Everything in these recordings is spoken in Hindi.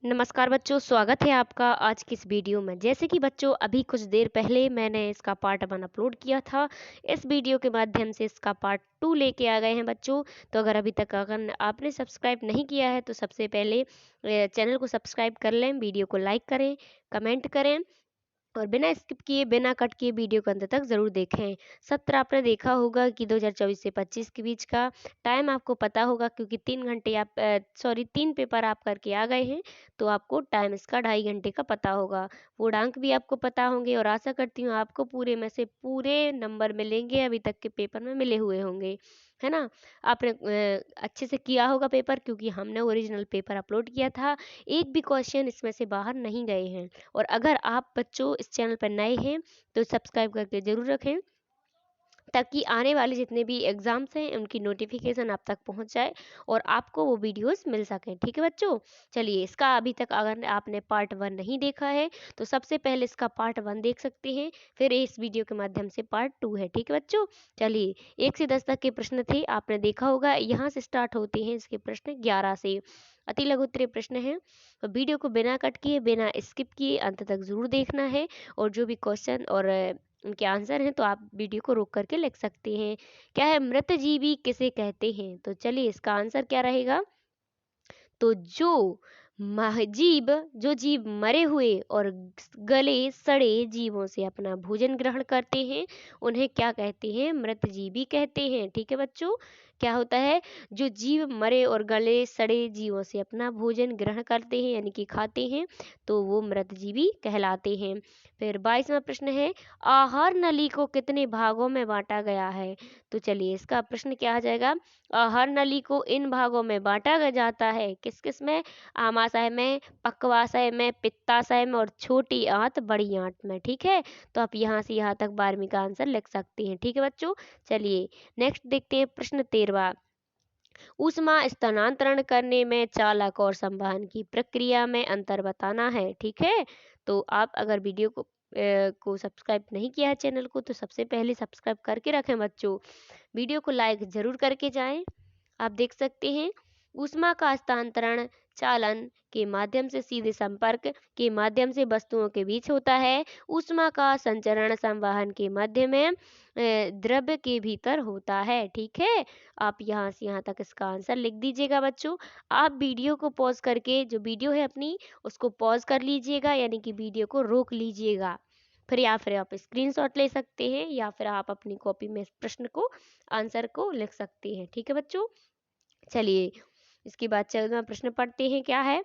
नमस्कार बच्चों, स्वागत है आपका आज की इस वीडियो में। जैसे कि बच्चों अभी कुछ देर पहले मैंने इसका पार्ट 1 अपलोड किया था। इस वीडियो के माध्यम से इसका पार्ट 2 लेके आ गए हैं बच्चों। तो अगर आपने सब्सक्राइब नहीं किया है तो सबसे पहले चैनल को सब्सक्राइब कर लें, वीडियो को लाइक करें, कमेंट करें और बिना स्किप किए, बिना कट किए वीडियो को अंत तक ज़रूर देखें। सत्र आपने देखा होगा कि 2024 से 25 के बीच का टाइम आपको पता होगा, क्योंकि 3 घंटे 3 पेपर आप करके आ गए हैं, तो आपको टाइम इसका 2.5 घंटे का पता होगा। पूर्णांक भी आपको पता होंगे और आशा करती हूँ आपको पूरे में से पूरे नंबर मिलेंगे, अभी तक के पेपर में मिले हुए होंगे, है ना? आपने अच्छे से किया होगा पेपर, क्योंकि हमने ओरिजिनल पेपर अपलोड किया था। एक भी क्वेश्चन इसमें से बाहर नहीं गए हैं। और अगर आप बच्चों इस चैनल पर नए हैं तो सब्सक्राइब करके ज़रूर रखें, ताकि आने वाले जितने भी एग्ज़ाम्स हैं उनकी नोटिफिकेशन आप तक पहुंच जाए और आपको वो वीडियोस मिल सकें। ठीक है बच्चों? चलिए, इसका अभी तक अगर आपने पार्ट 1 नहीं देखा है तो सबसे पहले इसका पार्ट 1 देख सकते हैं, फिर इस वीडियो के माध्यम से पार्ट 2 है। ठीक है बच्चों? चलिए, 1 से 10 तक के प्रश्न थे, आपने देखा होगा। यहाँ से स्टार्ट होते हैं इसके प्रश्न 11 से। अति लघु उत्तरीय प्रश्न है। तो वीडियो को बिना कट किए, बिना स्किप किए अंत तक ज़रूर देखना है, और जो भी क्वेश्चन और उनके आंसर हैं तो आप वीडियो को रोक करके लिख सकते हैं। क्या है मृतजीवी किसे कहते हैं? तो चलिए, इसका आंसर क्या रहेगा? तो जो जीव मरे हुए और गले सड़े जीवों से अपना भोजन ग्रहण करते हैं, उन्हें क्या कहते हैं? मृतजीवी कहते हैं। ठीक है बच्चों? क्या होता है? जो जीव मरे और गले सड़े जीवों से अपना भोजन ग्रहण करते हैं, यानी कि खाते हैं, तो वो मृतजीवी कहलाते हैं। फिर 22वां प्रश्न है, आहार नली को कितने भागों में बांटा गया है? तो चलिए, इसका प्रश्न क्या आ जाएगा? आहार नली को इन भागों में बांटा जाता है, किस किस में? आमाशय में, पक्वाशय में, पित्ताशय में और छोटी आंत बड़ी आंत में। ठीक है? तो आप यहाँ से यहाँ तक 12वीं का आंसर लिख सकते हैं। ठीक है बच्चों? चलिए, नेक्स्ट देखते हैं प्रश्न 13वां। ऊष्मा स्थानांतरण करने में चालक और संवहन की प्रक्रिया में अंतर बताना है। ठीक है? तो आप अगर वीडियो को सब्सक्राइब नहीं किया है चैनल को, तो सबसे पहले सब्सक्राइब करके रखें बच्चों। वीडियो को लाइक ज़रूर करके जाएं। आप देख सकते हैं, ऊष्मा का हस्तांतरण चालन के माध्यम से, सीधे संपर्क के माध्यम से वस्तुओं के बीच होता है। ऊष्मा का संचरण संवहन के माध्यम में द्रव्य के भीतर होता है। ठीक है? आप यहाँ से यहाँ तक इसका आंसर लिख दीजिएगा बच्चों। आप वीडियो को पॉज करके, जो वीडियो है अपनी, उसको पॉज कर लीजिएगा, यानी कि वीडियो को रोक लीजिएगा। फिर आप स्क्रीनशॉट ले सकते हैं, या फिर आप अपनी कॉपी में इस प्रश्न को, आंसर को लिख सकते हैं। ठीक है बच्चों? चलिए, इसके बाद 14वां प्रश्न पढ़ते हैं, क्या है?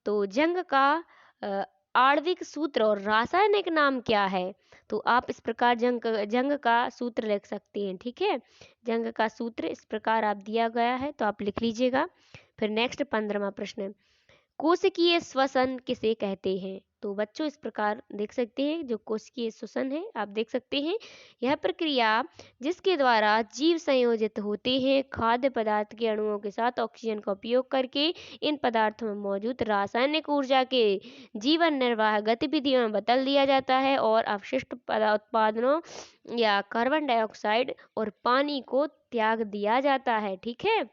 तो जंग का अ, आणविक सूत्र और रासायनिक नाम क्या है? तो आप इस प्रकार जंग का सूत्र लिख सकते हैं। ठीक है? जंग का सूत्र इस प्रकार आप दिया गया है, तो आप लिख लीजिएगा। फिर नेक्स्ट 15वां प्रश्न, कोशिकीय श्वसन किसे कहते हैं? तो बच्चों इस प्रकार देख सकते हैं, जो कोशिकीय श्वसन है, आप देख सकते हैं, यह प्रक्रिया जिसके द्वारा जीव संयोजित होते हैं, खाद्य पदार्थ के अणुओं के साथ ऑक्सीजन का उपयोग करके इन पदार्थों में मौजूद रासायनिक ऊर्जा के जीवन निर्वाह गतिविधियों में बदल दिया जाता है और अवशिष्ट उत्पादनों या कार्बन डाइऑक्साइड और पानी को त्याग दिया जाता है। ठीक है?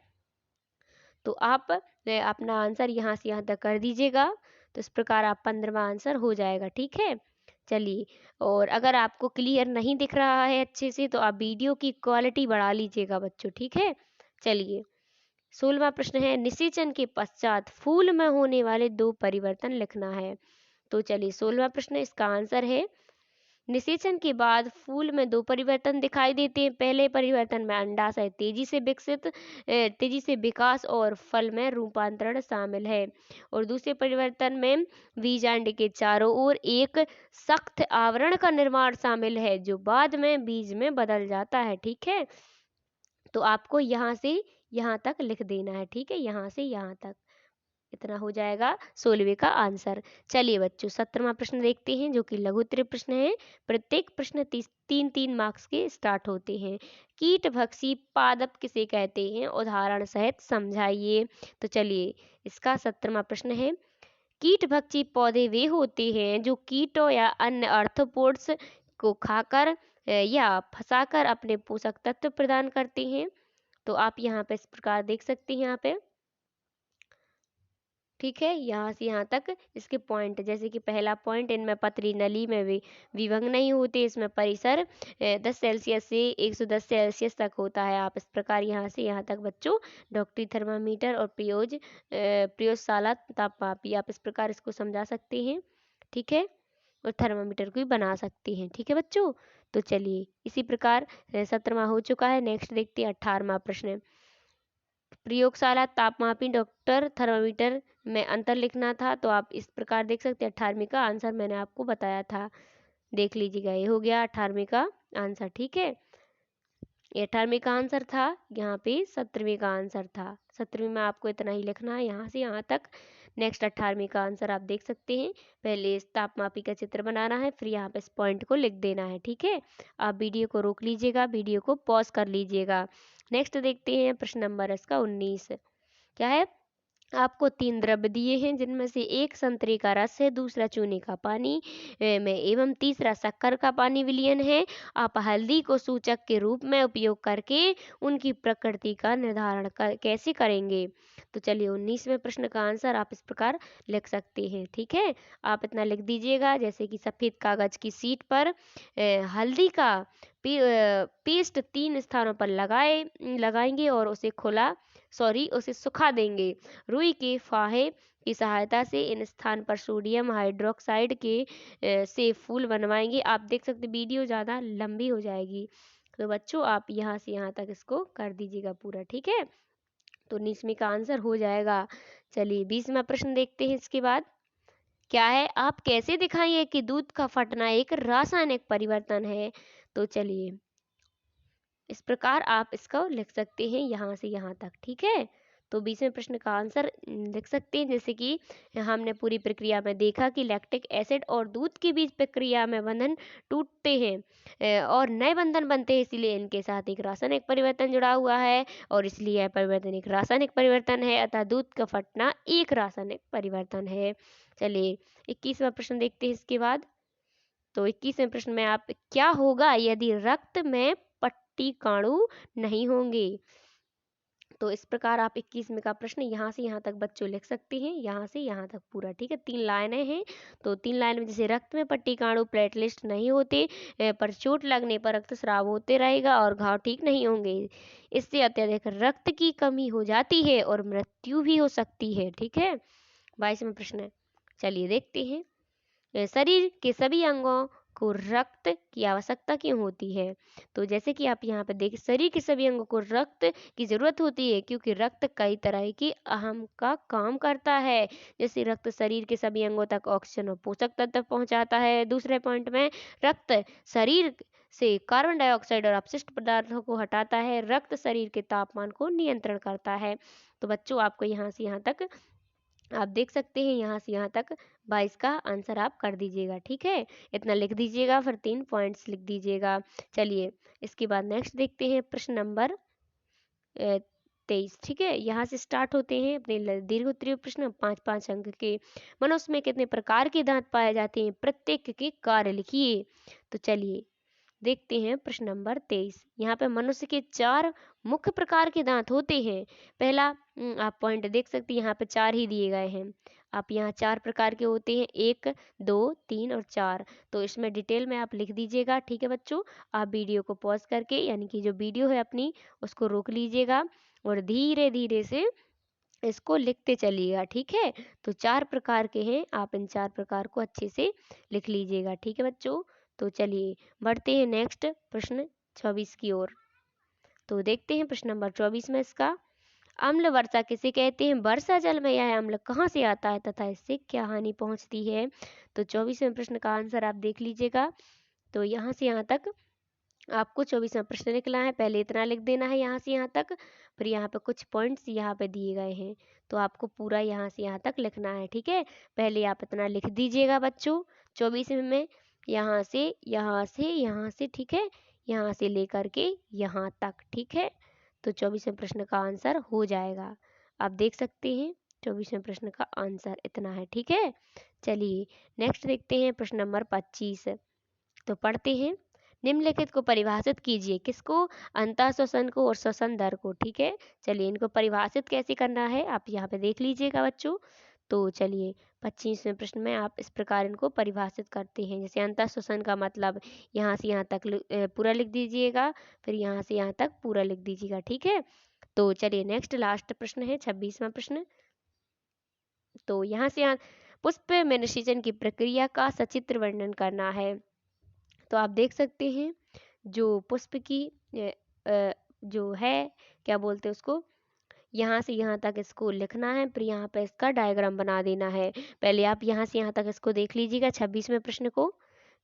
तो आप अपना आंसर यहाँ से यहाँ तक कर दीजिएगा। तो इस प्रकार आप 15वां आंसर हो जाएगा। ठीक है? चलिए, और अगर आपको क्लियर नहीं दिख रहा है अच्छे से, तो आप वीडियो की क्वालिटी बढ़ा लीजिएगा बच्चों। ठीक है? चलिए, 16वां प्रश्न है, निषेचन के पश्चात फूल में होने वाले 2 परिवर्तन लिखना है। तो चलिए, 16वां प्रश्न, इसका आंसर है, निषेचन के बाद फूल में 2 परिवर्तन दिखाई देते हैं। पहले परिवर्तन में अंडाशय तेजी से विकास और फल में रूपांतरण शामिल है, और दूसरे परिवर्तन में बीजांड के चारों ओर एक सख्त आवरण का निर्माण शामिल है, जो बाद में बीज में बदल जाता है। ठीक है? तो आपको यहाँ से यहाँ तक लिख देना है। ठीक है? यहाँ से यहाँ तक इतना हो जाएगा 16वें का आंसर। चलिए बच्चों, 17वां प्रश्न देखते हैं, जो कि लघु उत्तरीय प्रश्न है। प्रत्येक प्रश्न 3-3 मार्क्स के स्टार्ट होते हैं। कीटभक्षी पादप किसे कहते हैं? उदाहरण सहित समझाइए। तो चलिए, इसका 17वां प्रश्न है, कीटभक्षी पौधे वे होते हैं जो कीटों या अन्य आर्थ्रोपोड्स को खाकर या फंसाकर अपने पोषक तत्व प्रदान करते हैं। तो आप यहाँ पे इस प्रकार देख सकते हैं, यहाँ पे ठीक है, यहाँ से यहाँ तक इसके पॉइंट, जैसे कि पहला पॉइंट, इनमें पतली नली में भी विभंग नहीं होते, इसमें परिसर 10 सेल्सियस से 110 सेल्सियस तक होता है। आप इस प्रकार यहाँ से यहाँ तक बच्चों डॉक्टरी थर्मामीटर और प्रयोगशाला तापमापी, आप इस प्रकार इसको समझा सकते हैं। ठीक है, और थर्मामीटर को भी बना सकते हैं। ठीक है बच्चों, तो चलिए इसी प्रकार 17वां हो चुका है। नेक्स्ट देखते हैं 18वां प्रश्न। प्रयोगशाला तापमापी डॉक्टर थर्मामीटर में अंतर लिखना था, तो आप इस प्रकार देख सकते हैं। 18वीं का आंसर मैंने आपको बताया था, देख लीजिएगा, ये हो गया 18वीं का आंसर। ठीक है, ये 18वीं का आंसर था, यहाँ पे 17वीं का आंसर था। 17वीं में आपको इतना ही लिखना है यहाँ से यहाँ तक। नेक्स्ट 18वीं का आंसर आप देख सकते हैं। पहले इस तापमापी का चित्र बनाना है, फिर यहाँ पे इस पॉइंट को लिख देना है। ठीक है, आप वीडियो को रोक लीजिएगा, वीडियो को पॉज कर लीजिएगा। नेक्स्ट देखते हैं प्रश्न नंबर इसका 19। क्या है, आपको 3 द्रव्य दिए हैं, जिनमें से एक संतरे का रस है, दूसरा चूने का पानी में एवं तीसरा शक्कर का पानी विलयन है। आप हल्दी को सूचक के रूप में उपयोग करके उनकी प्रकृति का निर्धारण कैसे करेंगे। तो चलिए 19वें प्रश्न का आंसर आप इस प्रकार लिख सकते हैं। ठीक है, आप इतना लिख दीजिएगा, जैसे कि सफ़ेद कागज की शीट पर हल्दी का पेस्ट 3 स्थानों पर लगाएंगे और उसे सुखा देंगे। रुई के फाहे की सहायता से इन स्थान पर सोडियम हाइड्रोक्साइड से फूल बनवाएंगे। आप देख सकते, वीडियो ज़्यादा लंबी हो जाएगी, तो बच्चों आप यहाँ से यहाँ तक इसको कर दीजिएगा पूरा। ठीक है, तो 19वीं का आंसर हो जाएगा। चलिए 20वां प्रश्न देखते हैं। इसके बाद क्या है, आप कैसे दिखाइए कि दूध का फटना एक रासायनिक परिवर्तन है। तो चलिए इस प्रकार आप इसको लिख सकते हैं यहाँ से यहाँ तक। ठीक है, तो 20वें प्रश्न का आंसर लिख सकते हैं, जैसे कि हमने पूरी प्रक्रिया में देखा कि लैक्टिक एसिड और दूध के बीच प्रक्रिया में बंधन टूटते हैं और नए बंधन बनते हैं, इसलिए इनके साथ एक रासायनिक परिवर्तन जुड़ा हुआ है और इसलिए यह परिवर्तन एक रासायनिक परिवर्तन है, अतः दूध का फटना एक रासायनिक परिवर्तन है। चलिए 21वां प्रश्न देखते हैं इसके बाद। तो 21वें प्रश्न में आप क्या होगा यदि रक्त में पट्टिकाणु नहीं होंगे। तो इस प्रकार आप 21वें का प्रश्न यहाँ से यहाँ तक बच्चों लिख सकते हैं, यहाँ से यहाँ तक पूरा। ठीक है, 3 लाइनें हैं, तो 3 लाइन में जैसे रक्त में पट्टिकाणु प्लेटलेट्स नहीं होते, पर चोट लगने पर रक्तस्राव होते रहेगा और घाव ठीक नहीं होंगे, इससे अत्यधिक रक्त की कमी हो जाती है और मृत्यु भी हो सकती है। ठीक है, 22वां प्रश्न चलिए देखते हैं। शरीर के सभी अंगों को रक्त की आवश्यकता क्यों होती है। तो जैसे कि आप यहाँ पे देखिए, शरीर के सभी अंगों को रक्त की जरूरत होती है, क्योंकि रक्त कई तरह की अहम का काम करता है। जैसे रक्त शरीर के सभी अंगों तक ऑक्सीजन और पोषक तत्व पहुंचाता है। दूसरे पॉइंट में रक्त शरीर से कार्बन डाइऑक्साइड और अपशिष्ट पदार्थों को हटाता है। रक्त शरीर के तापमान को नियंत्रण करता है। तो बच्चों आपको यहाँ से यहाँ तक आप देख सकते हैं, यहाँ से यहाँ तक 22 का आंसर आप कर दीजिएगा। ठीक है, इतना लिख दीजिएगा, फिर 3 पॉइंट्स लिख दीजिएगा। चलिए इसके बाद नेक्स्ट देखते हैं प्रश्न नंबर 23। ठीक है, यहाँ से स्टार्ट होते हैं अपने दीर्घ उत्तरीय प्रश्न। 5-5 अंक के। मनुष्य में कितने प्रकार के दांत पाए जाते हैं, प्रत्येक के कार्य लिखिए। तो चलिए देखते हैं प्रश्न नंबर 23। यहाँ पे मनुष्य के 4 मुख्य प्रकार के दांत होते हैं। पहला आप पॉइंट देख सकते हैं, यहाँ पे 4 ही दिए गए हैं। आप यहाँ 4 प्रकार के होते हैं, 1, 2, 3 और 4। तो इसमें डिटेल में आप लिख दीजिएगा। ठीक है बच्चों, आप वीडियो को पॉज करके, यानी कि जो वीडियो है अपनी उसको रोक लीजिएगा और धीरे धीरे से इसको लिखते चलिएगा। ठीक है, तो 4 प्रकार के हैं, आप इन 4 प्रकार को अच्छे से लिख लीजिएगा। ठीक है बच्चों, तो चलिए बढ़ते हैं नेक्स्ट प्रश्न 24 की ओर। तो देखते हैं प्रश्न नंबर 24 में इसका, अम्ल वर्षा किसे कहते हैं, वर्षा जल में यह अम्ल कहाँ से आता है तथा इससे क्या हानि पहुँचती है। तो 24वें प्रश्न का आंसर आप देख लीजिएगा। तो यहाँ से यहाँ तक आपको 24वां प्रश्न लिखना है। पहले इतना लिख देना है यहाँ से यहाँ तक, फिर यहाँ पे कुछ पॉइंट्स यहाँ पे दिए गए हैं, तो आपको पूरा यहाँ से यहाँ तक लिखना है। ठीक है, पहले आप इतना लिख दीजिएगा बच्चों 24 में, यहाँ से यहाँ से यहाँ से, ठीक है, यहाँ से लेकर के यहाँ तक। ठीक है, तो 24वें प्रश्न का आंसर हो जाएगा। आप देख सकते हैं 24वें प्रश्न का आंसर इतना है। ठीक है, चलिए नेक्स्ट देखते हैं प्रश्न नंबर 25। तो पढ़ते हैं, निम्नलिखित को परिभाषित कीजिए। किसको, अंतः श्वसन को और श्वसन दर को। ठीक है, चलिए इनको परिभाषित कैसे करना है आप यहाँ पे देख लीजिएगा बच्चों। तो चलिए 25वें प्रश्न में आप इस प्रकार इनको परिभाषित करते हैं। जैसे अंतः श्वसन का मतलब यहाँ से यहाँ तक पूरा लिख दीजिएगा, फिर यहाँ से यहाँ तक पूरा लिख दीजिएगा, ठीक है। तो चलिए नेक्स्ट लास्ट प्रश्न है 26वां प्रश्न। तो यहाँ से यहाँ पुष्प में निषेचन की प्रक्रिया का सचित्र वर्णन करना है। तो आप देख सकते हैं जो पुष्प की जो है क्या बोलते हैं उसको, यहाँ से यहाँ तक इसको लिखना है, फिर यहाँ पे इसका डायग्राम बना देना है। पहले आप यहाँ से यहाँ तक इसको देख लीजिएगा 26वें प्रश्न को,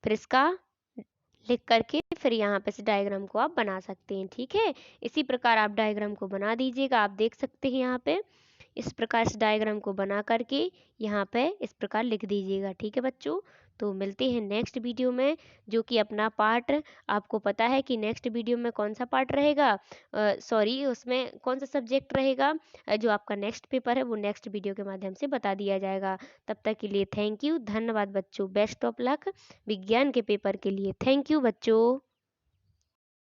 फिर इसका लिख करके फिर यहाँ पे इस डायग्राम को आप बना सकते हैं, ठीक है। इसी प्रकार आप डायग्राम को बना दीजिएगा। आप देख सकते हैं यहाँ पे इस प्रकार इस डायग्राम को बना करके यहाँ पे इस प्रकार लिख दीजिएगा, ठीक है बच्चों। तो मिलते हैं नेक्स्ट वीडियो में, जो कि अपना पार्ट, आपको पता है कि नेक्स्ट वीडियो में कौन सा पार्ट रहेगा, सॉरी उसमें कौन सा सब्जेक्ट रहेगा, जो आपका नेक्स्ट पेपर है वो नेक्स्ट वीडियो के माध्यम से बता दिया जाएगा। तब तक के लिए थैंक यू, धन्यवाद बच्चों, बेस्ट ऑफ लक विज्ञान के पेपर के लिए। थैंक यू बच्चों।